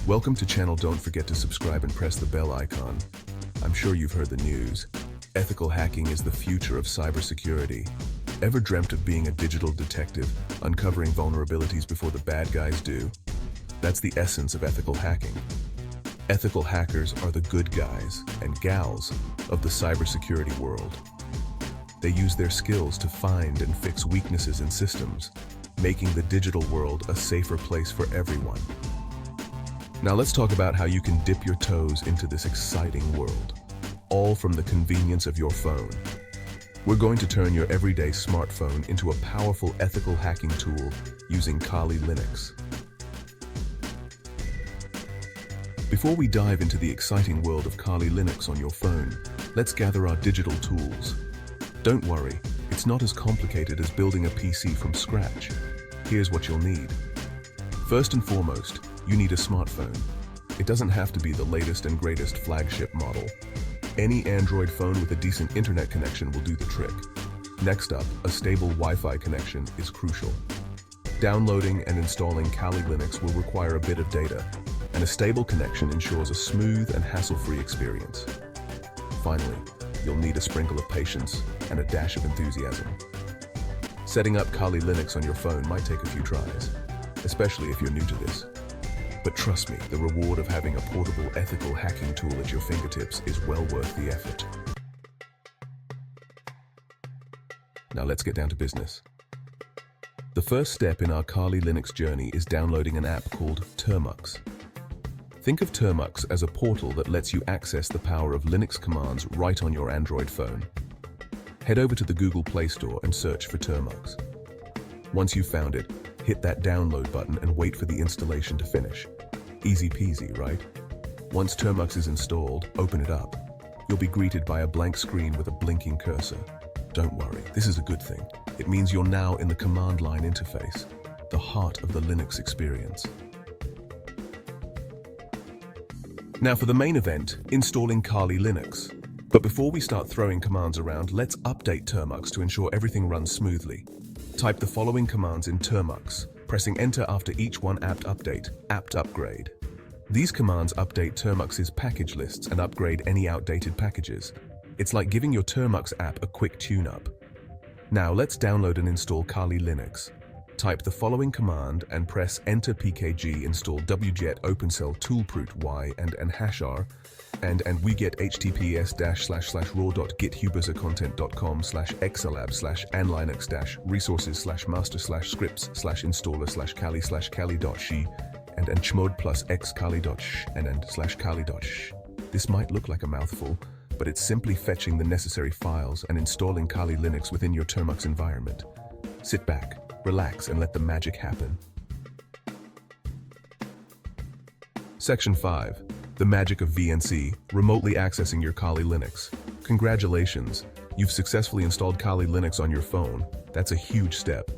Welcome to channel. Don't forget to subscribe and press the bell icon. I'm sure you've heard the news. Ethical hacking is the future of cybersecurity. Ever dreamt of being a digital detective, uncovering vulnerabilities before the bad guys do? That's the essence of ethical hacking. Ethical hackers are the good guys and gals of the cybersecurity world. They use their skills to find and fix weaknesses in systems, making the digital world a safer place for everyone. Now let's talk about how you can dip your toes into this exciting world, all from the convenience of your phone. We're going to turn your everyday smartphone into a powerful ethical hacking tool using Kali Linux. Before we dive into the exciting world of Kali Linux on your phone, let's gather our digital tools. Don't worry, it's not as complicated as building a PC from scratch. Here's what you'll need. First and foremost, you need a smartphone. It doesn't have to be the latest and greatest flagship model. Any Android phone with a decent internet connection will do the trick. Next up, a stable Wi-Fi connection is crucial. Downloading and installing Kali Linux will require a bit of data, and a stable connection ensures a smooth and hassle-free experience. Finally, you'll need a sprinkle of patience and a dash of enthusiasm. Setting up Kali Linux on your phone might take a few tries, especially if you're new to this. But trust me, the reward of having a portable ethical hacking tool at your fingertips is well worth the effort. Now let's get down to business. The first step in our Kali Linux journey is downloading an app called Termux. Think of Termux as a portal that lets you access the power of Linux commands right on your Android phone. Head over to the Google Play Store and search for Termux. Once you've found it, hit that download button and wait for the installation to finish. Easy peasy, right? Once Termux is installed, open it up. You'll be greeted by a blank screen with a blinking cursor. Don't worry, this is a good thing. It means you're now in the command line interface, the heart of the Linux experience. Now for the main event, installing Kali Linux. But before we start throwing commands around, let's update Termux to ensure everything runs smoothly. Type the following commands in Termux, pressing enter after each one: apt update, apt upgrade. These commands update Termux's package lists and upgrade any outdated packages. It's like giving your Termux app a quick tune-up. Now let's download and install Kali Linux. Type the following command and press enter pkg install wget opencell toolproot y and nhashar and we get https://raw.githubazercontent.com/xlab/anlinux-resources/master/scripts/installer/kali/kali.shi and chmod plus x kali.sh and /kali.sh. This might look like a mouthful, but it's simply fetching the necessary files and installing Kali Linux within your Termux environment. Sit back, relax, and let the magic happen. Section 5. The magic of VNC, remotely accessing your Kali Linux. Congratulations, you've successfully installed Kali Linux on your phone. That's a huge step.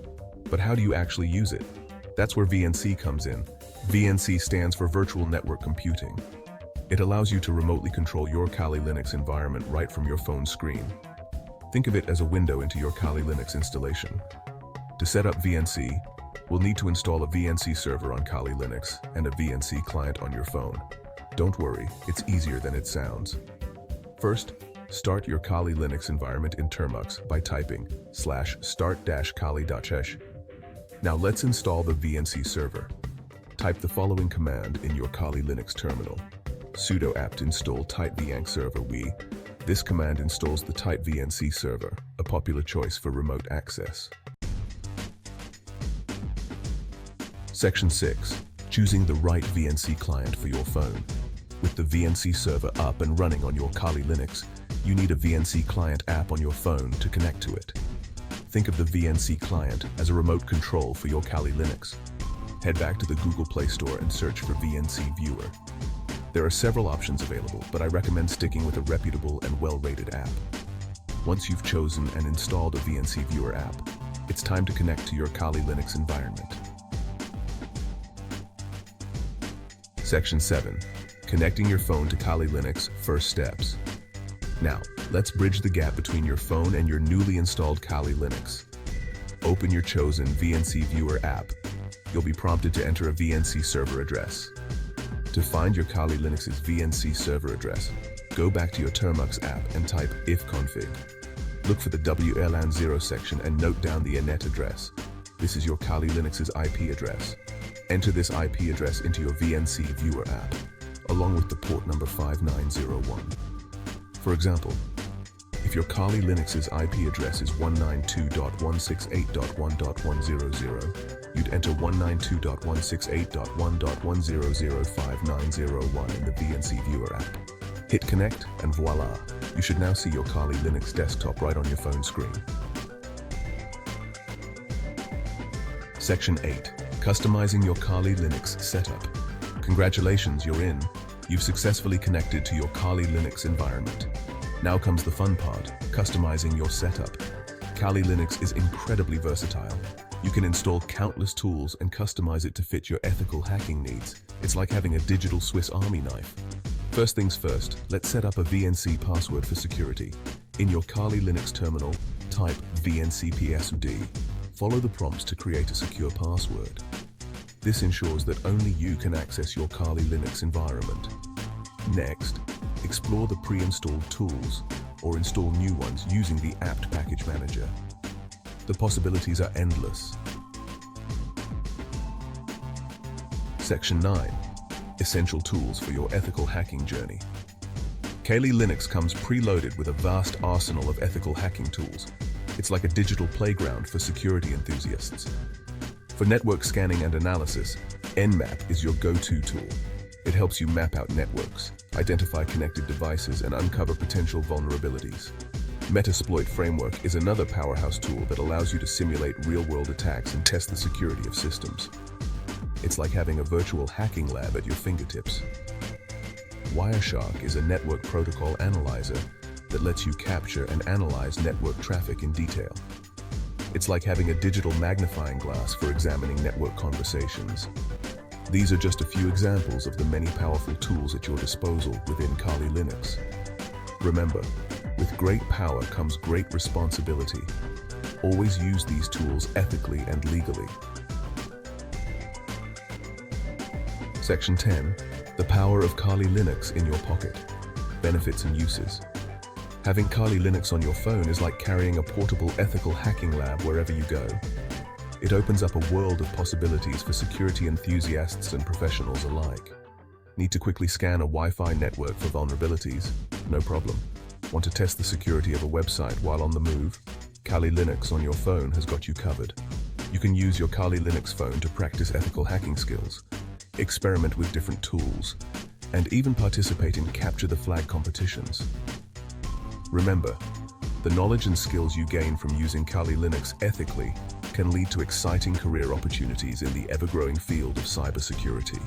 But how do you actually use it? That's where VNC comes in. VNC stands for Virtual Network Computing. It allows you to remotely control your Kali Linux environment right from your phone screen. Think of it as a window into your Kali Linux installation. To set up VNC, we'll need to install a VNC server on Kali Linux and a VNC client on your phone. Don't worry, it's easier than it sounds. First, start your Kali Linux environment in Termux by typing /start-kali.sh. Now let's install the VNC server. Type the following command in your Kali Linux terminal. sudo apt install tight-vyank server we. This command installs the tight VNC server, a popular choice for remote access. Section 6. Choosing the right VNC client for your phone. With the VNC server up and running on your Kali Linux, you need a VNC client app on your phone to connect to it. Think of the VNC client as a remote control for your Kali Linux. Head back to the Google Play Store and search for VNC Viewer. There are several options available, but I recommend sticking with a reputable and well-rated app. Once you've chosen and installed a VNC Viewer app, it's time to connect to your Kali Linux environment. Section 7. Connecting your phone to Kali Linux, first steps. Now, let's bridge the gap between your phone and your newly installed Kali Linux. Open your chosen VNC Viewer app. You'll be prompted to enter a VNC server address. To find your Kali Linux's VNC server address, go back to your Termux app and type ifconfig. Look for the WLAN 0 section and note down the inet address. This is your Kali Linux's IP address. Enter this IP address into your VNC viewer app, along with the port number 5901. For example, if your Kali Linux's IP address is 192.168.1.100, you'd enter 192.168.1.1005901 in the VNC viewer app. Hit connect and voila, you should now see your Kali Linux desktop right on your phone screen. Section 8. Customizing your Kali Linux setup. Congratulations, you're in. You've successfully connected to your Kali Linux environment. Now comes the fun part, customizing your setup. Kali Linux is incredibly versatile. You can install countless tools and customize it to fit your ethical hacking needs. It's like having a digital Swiss Army knife. First things first, let's set up a VNC password for security. In your Kali Linux terminal, type VNCPSUD. Follow the prompts to create a secure password. This ensures that only you can access your Kali Linux environment. Next, explore the pre-installed tools or install new ones using the apt package manager. The possibilities are endless. Section 9. Essential tools for your ethical hacking journey. Kali Linux comes preloaded with a vast arsenal of ethical hacking tools. It's like a digital playground for security enthusiasts. For network scanning and analysis, Nmap is your go-to tool. It helps you map out networks, identify connected devices, and uncover potential vulnerabilities. Metasploit Framework is another powerhouse tool that allows you to simulate real-world attacks and test the security of systems. It's like having a virtual hacking lab at your fingertips. Wireshark is a network protocol analyzer that lets you capture and analyze network traffic in detail. It's like having a digital magnifying glass for examining network conversations. These are just a few examples of the many powerful tools at your disposal within Kali Linux. Remember, with great power comes great responsibility. Always use these tools ethically and legally. Section 10. The power of Kali Linux in your pocket. Benefits and uses. Having Kali Linux on your phone is like carrying a portable ethical hacking lab wherever you go. It opens up a world of possibilities for security enthusiasts and professionals alike. Need to quickly scan a Wi-Fi network for vulnerabilities? No problem. Want to test the security of a website while on the move? Kali Linux on your phone has got you covered. You can use your Kali Linux phone to practice ethical hacking skills, experiment with different tools, and even participate in capture the flag competitions. Remember, the knowledge and skills you gain from using Kali Linux ethically can lead to exciting career opportunities in the ever-growing field of cybersecurity.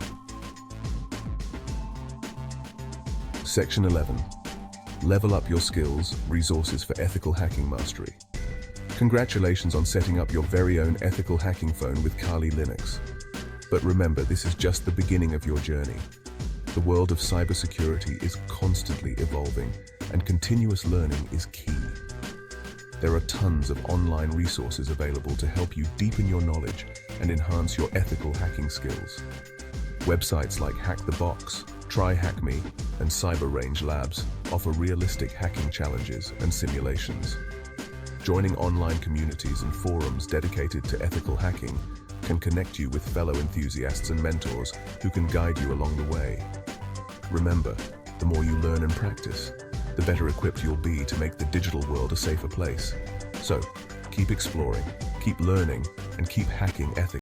Section 11. Level up your skills, resources for ethical hacking mastery. Congratulations on setting up your very own ethical hacking phone with Kali Linux. But remember, this is just the beginning of your journey. The world of cybersecurity is constantly evolving, and continuous learning is key. There are tons of online resources available to help you deepen your knowledge and enhance your ethical hacking skills. Websites like Hack the Box, Try Hack Me, and Cyber Range Labs offer realistic hacking challenges and simulations. Joining online communities and forums dedicated to ethical hacking can connect you with fellow enthusiasts and mentors who can guide you along the way. Remember, the more you learn and practice, the better equipped you'll be to make the digital world a safer place. So, keep exploring, keep learning, and keep hacking ethically.